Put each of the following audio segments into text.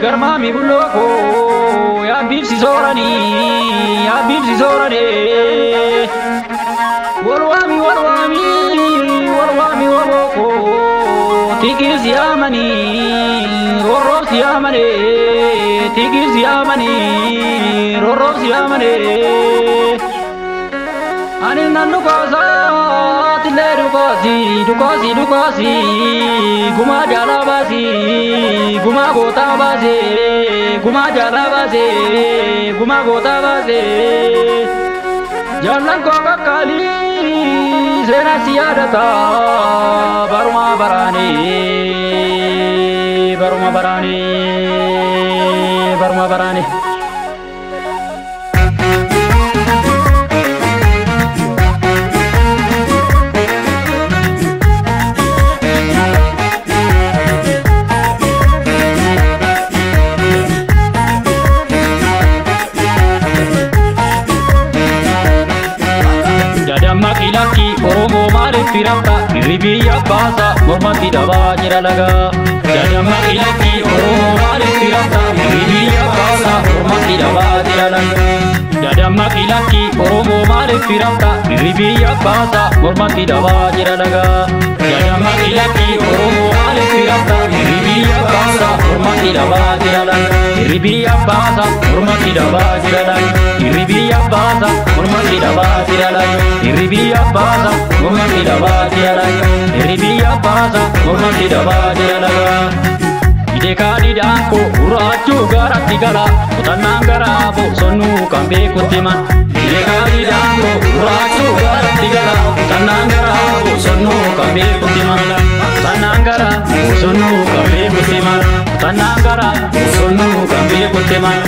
garmami buloko ya bibsi sorani warwami warwoko tigis yamani roros yamane tigis yamani roros yamane ani nanu kaza tile dukasi guma jalabasi guma gota base guma gota base jalan ko kakali sena siadata baruma barani Laki Oromo maaliif firafta Ribiyya baasa mormatti dhabaa jira laga Jadama ilaki Oromo maaliif firafta Ribiyya baasa mormatti dhabaa jira laga Jadama ilaki Oromo maaliif firafta Ribiyya baasa mormatti dhabaa jira laga Jadama ilaki Oromo maaliif firafta Ribiyya baasa mormatti dhabaa jira laga Ribiyya baasa mormatti dhabaa jira laga Ribiyya baasa mormatti dhabaa jira laga Ribiyya baasa mormatti dhabaa jira laga Ribiyya baasa mormatti dhabaa jira laga Ide kaadi daanko urraachuu garatti gala Kutannaan garaa bosonnuu kan beekutti man Ide kaadi daanko urraachuu garatti gala Kutannaan garaa bosonnuu kan beekutti man Kutannaan garaa bosonnuu kan beekutti man Kutannaan garaa bosonnuu kan beekutti man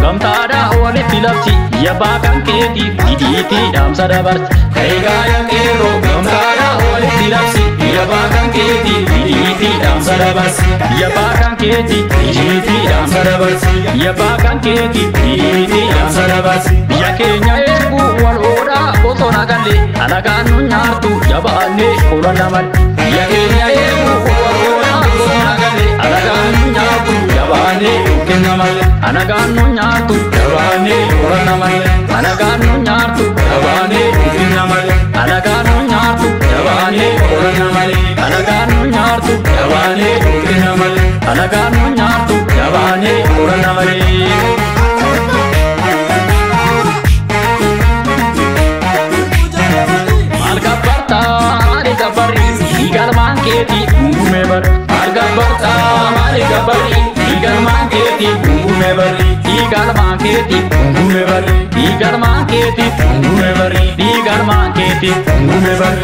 Gamtaadha walitti labsi yabbaa kan keetiif didiitii dhaamsa dabarsi Kaayigaya keeroo gamtaadha walitti labsi yabbaa kan keetiif didiitii dhaamsa dabarsi Yabbaa kan keetiif didiitii dhaamsa dabarsi Yabbaa kan keetiif didiitii dhaamsa dabarsi Biyya keenya eeguu wal oodhaa bosona galle alagaan nu nyaartu jabaannee oolana malee Biyya keenya eeguu wal oodhaa bosona galle alagaan nu nyaartu jabaannee kenna malee Anagaan nu nyaartu jabaannee oolana malee Anagaan nu nyaartu jabaannee kenna malee Anagaan nu nyaartu jabaannee oolana malee Anagaan nu nyaartu jabaannee kenna malee Anagaan nu nyaartu jabaannee oolana malee Maali gabbarri galmaan keetii gungume bar Maali gabbarri galmaan keetii gungume bar galmaan keetii gungume bar galmaan keetii gungume bar galmaan keetii gungume bar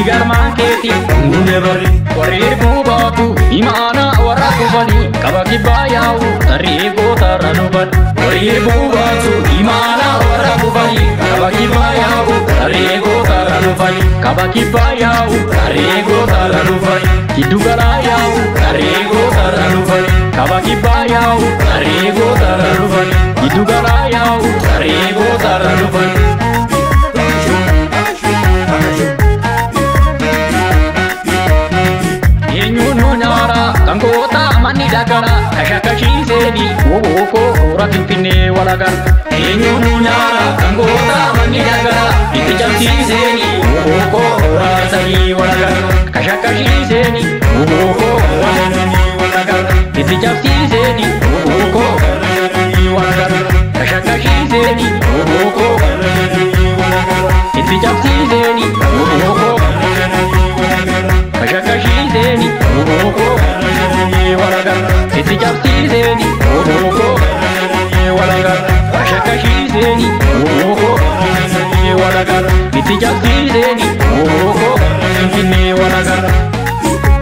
galmaan keetii gungume bar warri erguubaatu imaana warra kufanii qaba kibbaa yaa'u tarree gootarra nuban warri erguubaatu imaana warra kufanii qaba kibbaa yaa'u tarree gootarra nufani qaba kibbaa yaa'u tarree gootarra nufani giddu galaa yaa'u tarree gootarra nufani qaba kibbaa yaa'u tarree gootarra nufani giddu galaa yaa'u tarree gootarra nufani Kangoota manni dhagara kashakashiiseeni woboko ora finfinnee walagar eenyuun nyaara kangoota manni dhagara itti cabsiiseeni woboko ora sanii walagar kashakashiiseeni woboko ora sanii walagar itti cabsiiseeni woboko ora sanii walagar kashakashiiseeni woboko ora sanii walagar itti cabsiiseeni woboko ora sanii walagar kashakashiiseeni woboko Itti cabsiiseeni woboko walagar kashakashiiseeni woboko walagar itti cabsiiseeni woboko finfinnee walagar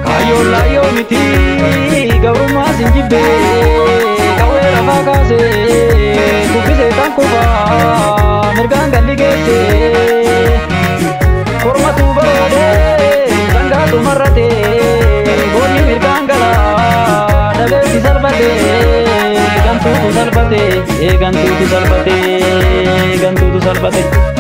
Kaayyoon laayyoo miti gabrummaa sin jibbee qawwee lafaa kaasee kuffisee kan kufaa mirgaan galli geessee kormatu bareedee sangaatu marratee boonni mirgaan galaa dhabeetti salphatee gantuutu salphatee gantuutu salphatee gantuutu salphatee